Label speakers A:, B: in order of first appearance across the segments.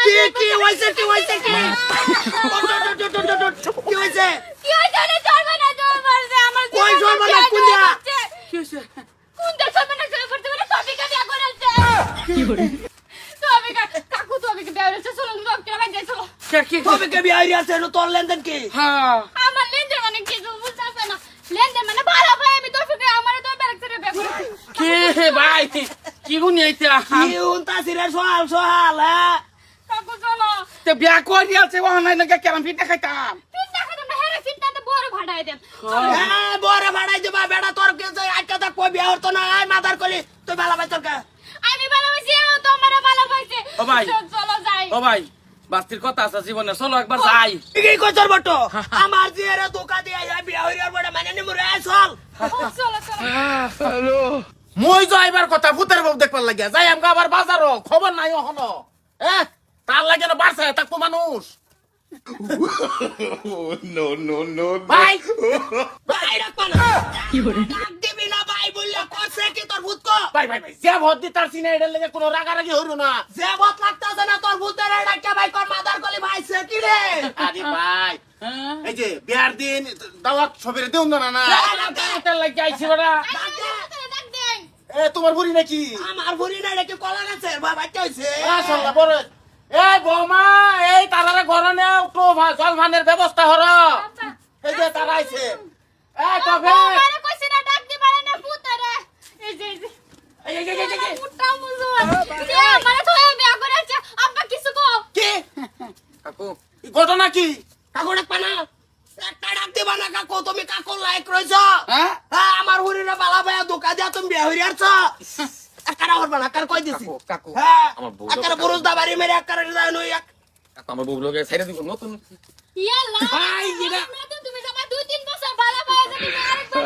A: কি হইছে কি হইছে কি কি হইছে
B: কি হইছে না চলবে না তো মারছে আমার
A: কই চলবে না কোন দিয়া
C: কি হইছে
B: কোন দেশ চলবে না চলবে মানে সবিকা বিয়া করেছে
C: কি করে
B: সবিকা কাকু সবিকা বিয়া করেছে চলো ডক্টর ভাই যাই চলো
C: কি
A: তবে কে বিয়া হইরা আছে তোর লেনদেন কি
C: হ্যাঁ
B: আমার লেনদেন মানে কি বুঝছাছ না লেনদেন মানে ভালো ভাই আমি তো ফিরে আমারে তো ব্যারেক থেকে বিয়া করেছি
C: কে ভাই কি গুনি আইতা
A: কি উনতা সিরে সোহাল সোহাল হ্যাঁ
B: কাকু চলো
C: তে বিয়া করি আছে ওহ নাই না কেরাম পিঠা খাইতাম
B: পিন্না খাতে না হেরে পিন্নাতে বড় ভাড়াই দেন
A: হ্যাঁ বড় ভাড়াই দিবা বেড়া তোর কে আজকে তো কই বিয়া হতো না আয় মাদার কলি তুই ভালো ভাই তোর কা
B: আমি ভালোবাসি ও তো আমারে ভালোবাসে
C: ও ভাই।
B: চলো যাই
C: ও ভাই বাস্তির কথা আছে জীবনে চলো একবার যাই
A: কি কই তোর বটো আমার জিয়ারে ধোকা দিয়া বিয়া হইরার বড় মানে নিমু রে চল
B: চলো চলো
C: হ্যালো মই যাইবার কথা ভূতের বউ দেখবার লাগিয়া যাই আমগা আবার বাজারও খবর নাই এখনো তার লাগে না বাড়ছে তাকো মানুষ
D: no, no, no, no.
C: ভাই
A: ভাই রাখবা না কি করে ডাক দিবি না ভাই বললে করছে কি তোর ভূত কো
C: ভাই ভাই ভাই যে ভোট দিতার সিনে এটার লাগে কোনো রাগারাগি হইলো না
A: যে ভূত লাগতাছে না তোর ভূতের ডাক্কা ভাই কর মাদার কলি ভাই সে কি রে
D: আরে ভাই এই যে বিয়ার দিন দাওয়াত সবের দেউন না না
C: এটার লাগে আইছি বড়া
B: ডাক দেন
D: এ তোমার বুড়ি নাকি
A: আমার ভুরি না রে কি কলা গাছে ভাই বাচ্চা হইছে
C: মাশাআল্লাহ বড় এই বৌমা এই তারারে গরনে একটু জল ভানের ব্যবস্থা হর এই যে তারা আইছে এই তবে
B: আমারে কইছে না ডাক দি পারে না পুতারে এই যে
C: এই
B: পুটা মুজো যে আমারে তো বিয়া করেছে আব্বা কিছু কো
A: কি
C: কাকু এই ঘটনা কি
A: কাকু ডাকবা না একটা ডাক দিবা না কাকু তুমি কাকু লাইক রইছ
C: হ্যাঁ
A: হ্যাঁ আমার ভুরি না বালা ভাই ধোকা দিয়া তুমি বিয়া হইরাছ একটা হরবা না কার কই দিছি
C: কাকু
A: হ্যাঁ
C: আমার বউ
A: একটা পুরুষ দাবারি মেরে একটা যায় নই এক
C: কাকু আমার বউ লোকে ছাইরা দিব নতুন
B: ইয়াল্লা
A: ভাই, যেটা-
B: আমরা তো তুমি আমার 2-3 বছর ভালো পায় যদি আরেকবার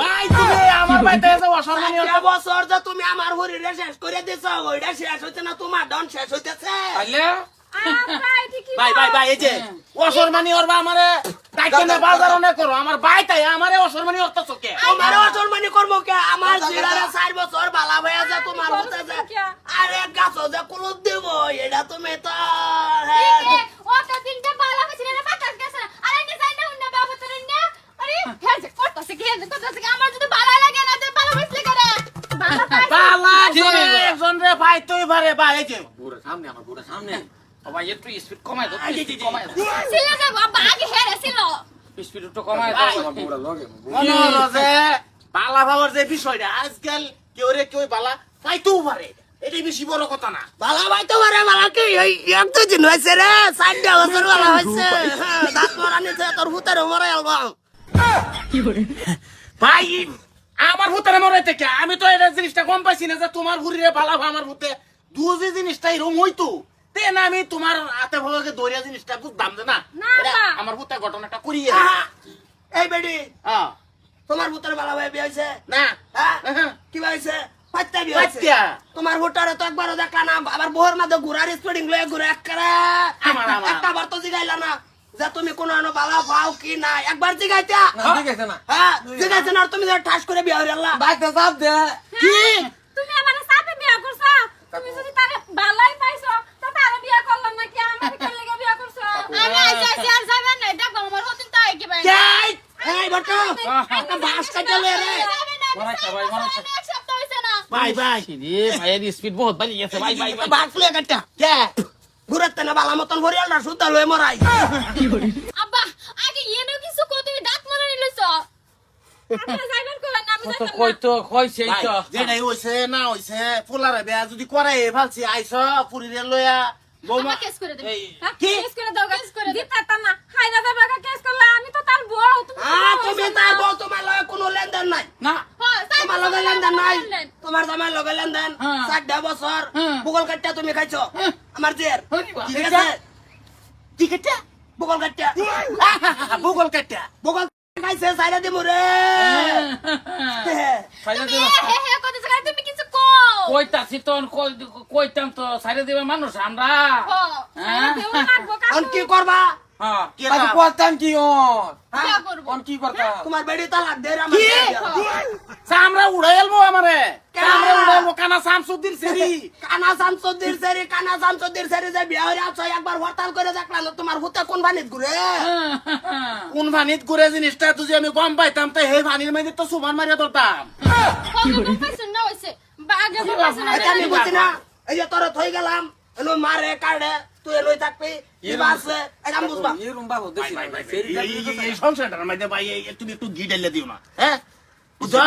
C: ভাই তুমি আমার বাইতে এসে অসম্মানী
A: একটা বছর যে তুমি আমার ভুরিরে শেষ করে দিছ ওইটা শেষ হইছে না তোমার ডন শেষ হইতেছে
C: তাইলে
A: ভাই ভাই ভাই এই যে
C: অসম্মানী ওরবা আমারে ডাইকে না বাজার অনেক করো আমার বাইতাই আমারে অসম্মানী অর্থ চোখে
A: তোমার অসম্মানী করবো কে আমার জিরারে 4 বছর বালা ভাইয়া যে তোমার হতে যে আরে গাছ যে কুলুপ দিব এটা তুমি তো হ্যাঁ
B: ওটা তিনটা ভালো হয়েছে না বাতাস গেছে আরে নে যাই না উন্না বাবা তোর না আরে হ্যাঁ যে করতেছে কি করতেছে আমার যদি ভালো লাগে না তো ভালো হইছে করে
C: বালা রে একজন রে ভাই তুই ভারে ভাই এই যে বুড়া সামনে আমার বুড়া সামনে ও ভাই একটু স্পিড কমাই দাও কমাই দাও
B: ছিল যে বাবা আগে হেরে ছিল
C: স্পিড একটু কমাই দাও আমার বুড়া লগে
D: মনোরজে বালা ভাবার যে বিষয়টা আজকাল কেউ রে কেউ বালা পাইতেও পারে এটাই বেশি বড় কথা না
A: বালা ভাই তো মারে বালা কি এই এক তো দিন হইছে রে 4 বছর বালা হইছে দাঁত মরা নিছে তোর ভূতের মরে আলবা
C: ভাই আমার ভূতের মরে থেকে আমি তো এটা জিনিসটা কম পাইছি না যে তোমার ভুরিরে বালা আমার ভূতে দুজি জিনিসটাই রং হইতো তেন আমি তোমার হাতে ভাগে দরিয়া জিনিসটা বুঝতাম যে না
B: না,
C: এটা
B: না।
C: আমার ভূতে ঘটনাটা করিয়ে
A: আহা, এই বেডি
C: হ্যাঁ
A: তোমার ভূতের বালা ভাই বিয়ে হইছে
C: না
A: হ্যাঁ কি হইছে পাত্তা বিয়ে হইছে
C: পাত্তা।
A: তোমার ভূটারে তো একবারও দেখলা না আবার বহর মাঝে ঘুরার স্পিডিং লয়ে ঘুরে একবারে
C: আমার।
A: একটা বার তো জিগাইলা না যে তুমি কোন বালা পাও কি না একবার জিগাইতা হ্যাঁ জিগাইছে না আর তুমি যে ঠাস করে বিয়ে হইলা
C: কি
B: তুমি আমার সাথে বিয়া করছো তুমি যদি তারে ভালোই পাইছো তো তারে বিয়া করলাম না কি আমার কি লাগি বিয়া করছো আমি আইছি আর যাবেন না এটা আমার হতিন তাই কি ভাই
A: যাই এই বটো একটা বাস কাটে লয়ে রে
B: এক সপ্তাহ হইছে না
A: ভাই ভাই
C: রে ভাইয়ের স্পিড বহুত বাড়ি গেছে ভাই ভাই ভাই
A: বাস লয়ে কাটটা কে ঘুরাতে না বালা মতন হরিয়ালটা সুতা লয়ে মরাই
B: আব্বা আগে এনো কিছু কো তুমি দাঁত মারা নিলছো আপনারা যাইবেন কইলেন না আমি
C: তো
B: যাইতাম
C: কই তো কইছে
D: ভাই,
C: তো
D: যেটাই হইছে না হইছে ফুলারে বেয়া যদি করাই ভালছি আইস পুরীরে লইয়া বৌমা
B: কেস করে দেব
D: এই,
A: কি?
B: কেস করে দাও কেস করে দিতে পারতাম না হাইনা দেবে কেস করলে আমি তো তার বউ তুমি
A: তুমি তার বউ তোমার লগে কোনো লেনদেন নাই
C: না
A: তোমার লগে লেনদেন নাই তোমার জামাই লগে লেনদেন
C: হ্যাঁ।
A: 4 বছর
C: হ্যাঁ।
A: ভূগোল কাটটা তুমি খাইছো আমার জের
C: কি
A: ঠিক আছে
D: কি কেটে
A: ভূগোল কাটটা
D: ভূগোল কেটে
A: ভূগোল খাইছে সাইরা দিমু রে
C: ফাইনা
B: তুমি
C: দিবা
B: হে হে কত জায়গায় তুমি কিছু কও
C: কইতাছি তো কইতাম তো সাইরে দিবে মানুষ আমরা
B: হ্যাঁ দেও মারবো
A: অন কি করবা
C: হ্যাঁ
D: কি করতাম কি
B: বিয়া করব
D: কি করতাম
A: তোমার বেড়ি তালাক দে রে আমার
C: আমরা উড়াইলবো আমারে আমরা উড়াইলবো কান কানা শামসুদ্দিন সেরি
A: কানা শামসুদ্দিন সেরি যে বিয়া হইরা আছো একবার হরতাল করে দেখলাম তোমার হুতে কোন বানিত ঘুরে
C: কোন ভানিত করে জিনিসটা তুই আমি গম পাইতাম তো হে ভানির মধ্যে তো সুমান মারিয়া ধরতাম
B: কবে পাইছেন না হইছে আগে পাইছেন না
A: এটা আমি বুঝি না এই যে তোর থই গেলাম এলো মারে কাড়ে তুই লই থাকবি কি বাসে এটা আমি বুঝবা
C: এই সংসারটার মধ্যে ভাই তুমি একটু ঘি ঢেলে দিও না হ্যাঁ বুঝছো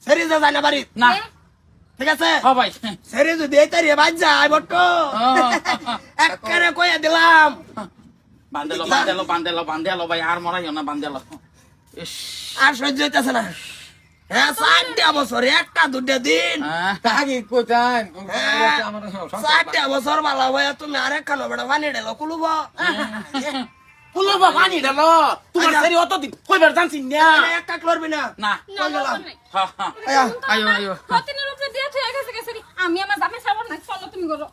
A: সেরি যে যায় না বাড়ি
C: না
A: ঠিক আছে
C: ভাই
A: সেরি যদি এই তারিয়ে বাজ যায় বট্ট একেবারে কইয়া দিলাম
C: বান্ধেলো ভাই আর মরাইও না বান্ধেলো
A: আর সহ্য হইতেছে না হ্যাঁ 4টা বছর একটা 2টা দিন
E: আগে কোথায়
A: হ্যাঁ,
E: আমার
A: 4টা বছর বালা ভাইয়া তুমি আরেক খানো বেড়া পানি ঢেলো কুলুব
C: ফুলবা পানি ঢালো তোমার সেরি অতদিন কইবার জানছি না
A: একটা করবি না
C: না
B: না না নাই
A: আয়া
E: আয়ো আয়ো
B: কতদিনের উপরে দিয়ে থয়ে গেছে আমি আমার জামাই সাবর না চলো তুমি করো